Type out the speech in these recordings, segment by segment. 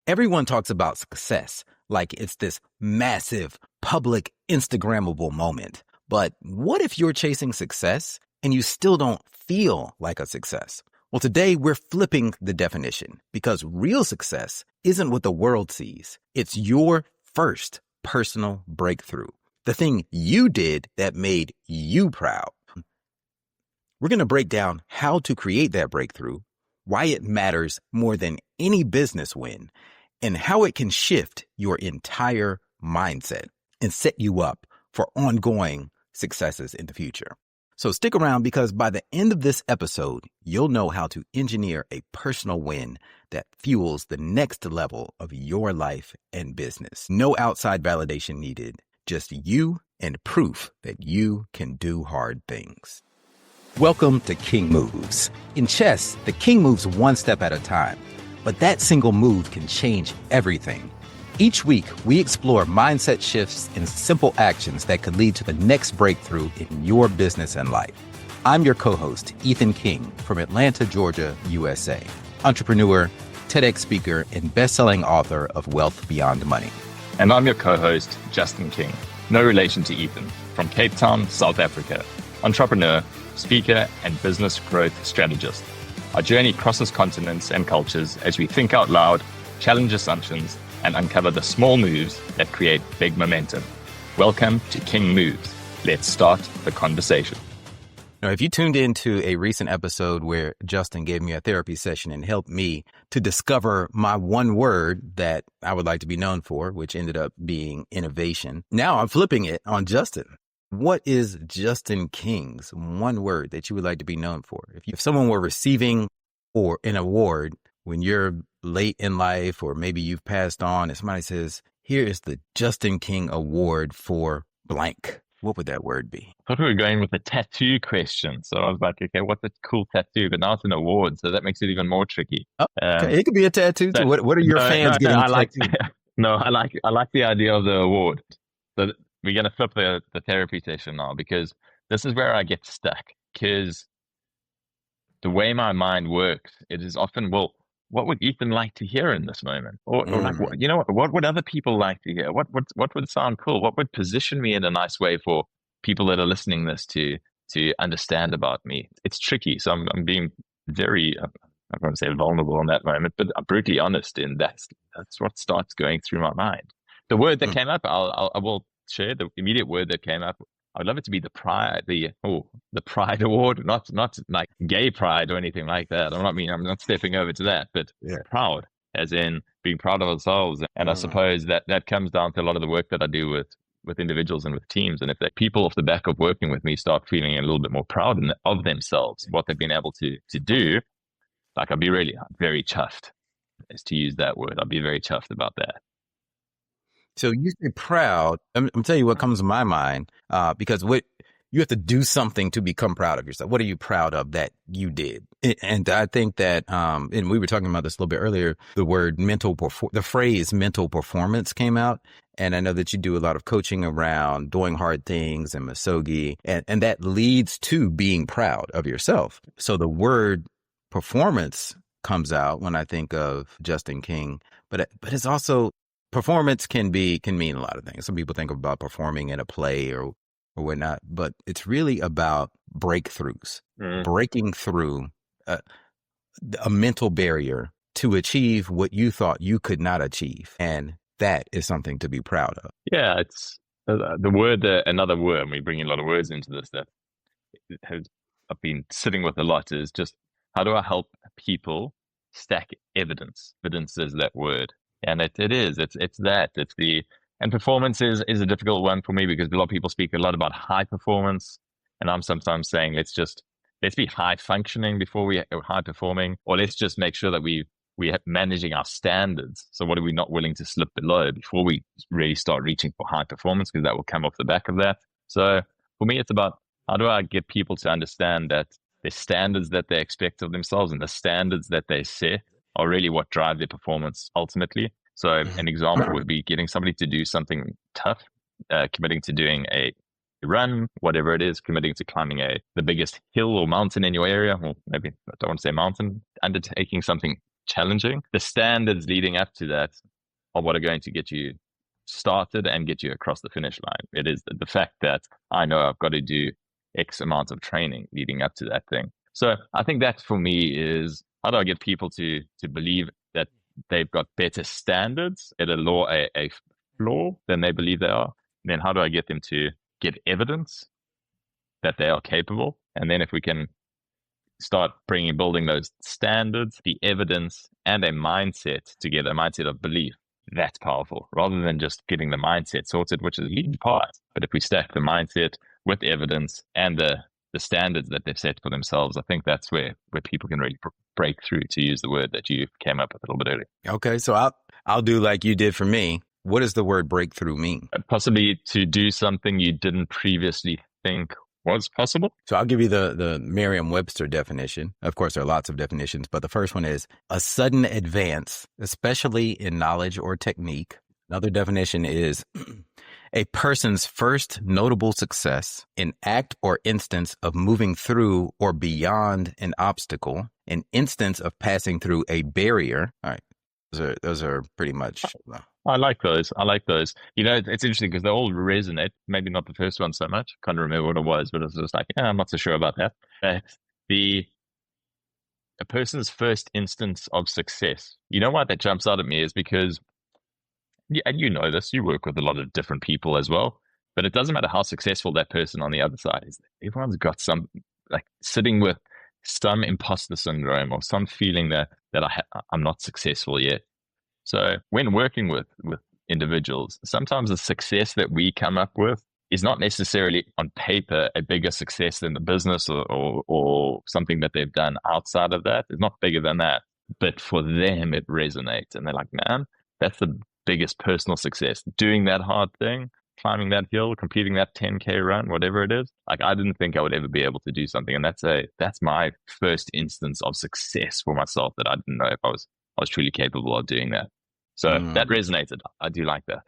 Everyone talks about success like it's this massive, public, Instagrammable moment. But what if you're chasing success and you still don't feel like a success? Well, today we're flipping the definition because real success isn't what the world sees. It's your first personal breakthrough, the thing you did that made you proud. We're going to break down how to create that breakthrough, why it matters more than any business win, and how it can shift your entire mindset and set you up for ongoing successes in the future. So stick around because by the end of this episode, you'll know how to engineer a personal win that fuels the next level of your life and business. No outside validation needed, just you and proof that you can do hard things. Welcome to King Moves. In chess, the king moves one step at a time, but that single move can change everything. Each week, we explore mindset shifts and simple actions that could lead to the next breakthrough in your business and life. I'm your co-host, Ethan King, from Atlanta, Georgia, USA. Entrepreneur, TEDx speaker, and best-selling author of Wealth Beyond Money. And I'm your co-host, Justin King, no relation to Ethan, from Cape Town, South Africa. Entrepreneur, speaker, and business growth strategist. Our journey crosses continents and cultures as we think out loud, challenge assumptions, and uncover the small moves that create big momentum. Welcome to King Moves. Let's start the conversation. Now, if you tuned into a recent episode where Justin gave me a therapy session and helped me to discover my one word that I would like to be known for, which ended up being innovation, now I'm flipping it on Justin. What is Justin King's one word that you would like to be known for? If someone were receiving or an award when you're late in life, or maybe you've passed on, and somebody says, here is the Justin King Award for blank, what would that word be? I thought we were going with a tattoo question. So I was like, okay, what's a cool tattoo? But now it's an award, so that makes it even more tricky. Oh, okay. It could be a tattoo too. What are your fans getting tattooed? I like the idea of the award. So we're going to flip the therapy session now, because this is where I get stuck. Because the way my mind works, it is often, well, what would Ethan like to hear in this moment? Or like, what would other people like to hear? What would sound cool? What would position me in a nice way for people that are listening this to understand about me? It's tricky. So I'm being very, I don't want to say vulnerable in that moment, but I'm brutally honest in that's what starts going through my mind. The word that came up, I will share the immediate word that came up. I'd love it to be the Pride Award, not like gay pride or anything like that. I'm not stepping over to that, but proud, as in being proud of ourselves. And I suppose that comes down to a lot of the work that I do with individuals and with teams. And if the people off the back of working with me start feeling a little bit more proud of themselves, what they've been able to do, like I'd be really very chuffed, is to use that word. I'd be very chuffed about that. So you say proud. I'm telling you what comes to my mind, because you have to do something to become proud of yourself. What are you proud of that you did? And I think that, and we were talking about this a little bit earlier, the phrase mental performance came out. And I know that you do a lot of coaching around doing hard things and Masogi, and that leads to being proud of yourself. So the word performance comes out when I think of Justin King, but it's also, performance can mean a lot of things. Some people think about performing in a play or whatnot, but it's really about breakthroughs, breaking through a mental barrier to achieve what you thought you could not achieve. And that is something to be proud of. Yeah, it's the word, another word, and we bring in a lot of words into this that I've been sitting with a lot, is just how do I help people stack evidence? Evidence is that word. And it's and performance is a difficult one for me, because a lot of people speak a lot about high performance. And I'm sometimes saying, let's be high functioning before we are high performing, or let's just make sure that we are managing our standards. So what are we not willing to slip below before we really start reaching for high performance? Because that will come off the back of that. So for me, it's about how do I get people to understand that the standards that they expect of themselves and the standards that they set are really what drive their performance ultimately. So an example would be getting somebody to do something tough, committing to doing a run, whatever it is, committing to climbing the biggest hill or mountain in your area. Well, maybe I don't want to say mountain, undertaking something challenging. The standards leading up to that are what are going to get you started and get you across the finish line. It is the fact that I know I've got to do X amount of training leading up to that thing. So I think that for me is, how do I get people to believe that they've got better standards at a floor than they believe they are? And then how do I get them to get evidence that they are capable? And then if we can start building those standards, the evidence, and a mindset together, a mindset of belief, that's powerful, rather than just getting the mindset sorted, which is a huge part. But if we stack the mindset with evidence and the standards that they've set for themselves, I think that's where people can really break through, to use the word that you came up with a little bit earlier. Okay, so I'll do like you did for me. What does the word breakthrough mean? Possibly to do something you didn't previously think was possible. So I'll give you the Merriam-Webster definition. Of course, there are lots of definitions, but the first one is a sudden advance, especially in knowledge or technique. Another definition is a person's first notable success, an act or instance of moving through or beyond an obstacle, an instance of passing through a barrier. All right. Those are pretty much... I like those. You know, it's interesting because they all resonate. Maybe not the first one so much. Can't remember what it was, but it's just like, I'm not so sure about that. But a person's first instance of success. You know what that jumps out at me is because, and you know this, you work with a lot of different people as well, but it doesn't matter how successful that person on the other side is. Everyone's got some, like, sitting with some imposter syndrome or some feeling that I'm not successful yet. So when working with individuals, sometimes the success that we come up with is not necessarily on paper a bigger success than the business or something that they've done outside of that. It's not bigger than that. But for them, it resonates. And they're like, man, that's the biggest personal success. Doing that hard thing, climbing that hill, completing that 10K run, whatever it is. Like, I didn't think I would ever be able to do something. And that's my first instance of success for myself, that I didn't know if I was truly capable of doing that. So that resonated. I do like that.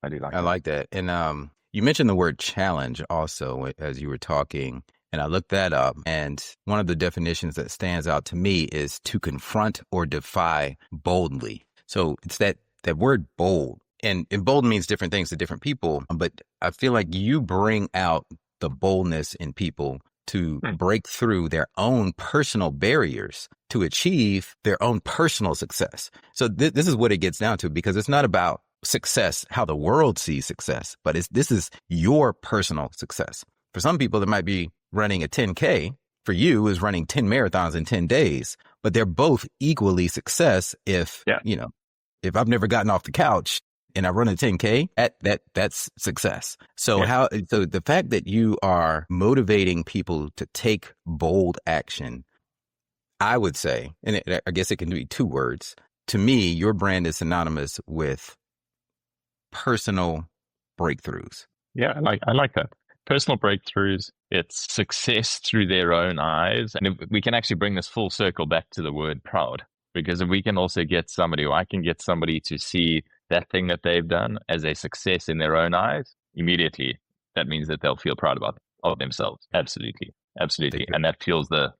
I like that. And you mentioned the word challenge also as you were talking, and I looked that up. And one of the definitions that stands out to me is to confront or defy boldly. So it's that word bold. And bold means different things to different people. But I feel like you bring out the boldness in people to break through their own personal barriers to achieve their own personal success. So this is what it gets down to, because it's not about success, how the world sees success, but this is your personal success. For some people, it might be running a 10K. For you, is running 10 marathons in 10 days, but they're both equally success if I've never gotten off the couch and I run a 10K, that's success. So so the fact that you are motivating people to take bold action, I would say, and I guess it can be two words. To me, your brand is synonymous with personal breakthroughs. Yeah, I like that. Personal breakthroughs, it's success through their own eyes. And if we can actually bring this full circle back to the word proud, because if we can also get somebody, or I can get somebody to see that thing that they've done as a success in their own eyes, immediately that means that they'll feel proud of themselves. Absolutely. And that fuels the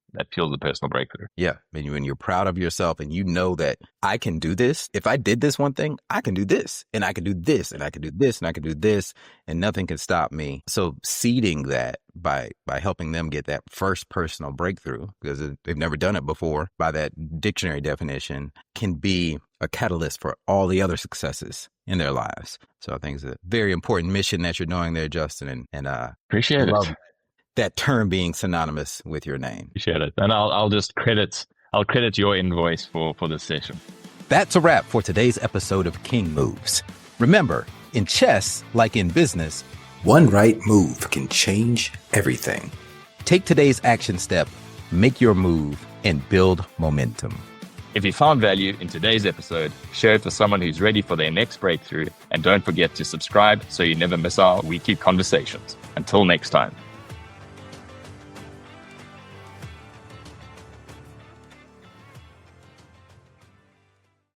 personal breakthrough. Yeah. And when you're proud of yourself and you know that I can do this, if I did this one thing, I can do this, and I can do this, and I can do this, and I can do this, and nothing can stop me. So seeding that by helping them get that first personal breakthrough, because they've never done it before, by that dictionary definition, can be a catalyst for all the other successes in their lives. So I think it's a very important mission that you're doing there, Justin. And appreciate it. That term being synonymous with your name. Appreciate it. And I'll credit your invoice for this session. That's a wrap for today's episode of King Moves. Remember, in chess, like in business, one right move can change everything. Take today's action step, make your move, and build momentum. If you found value in today's episode, share it with someone who's ready for their next breakthrough. And don't forget to subscribe so you never miss our weekly conversations. Until next time.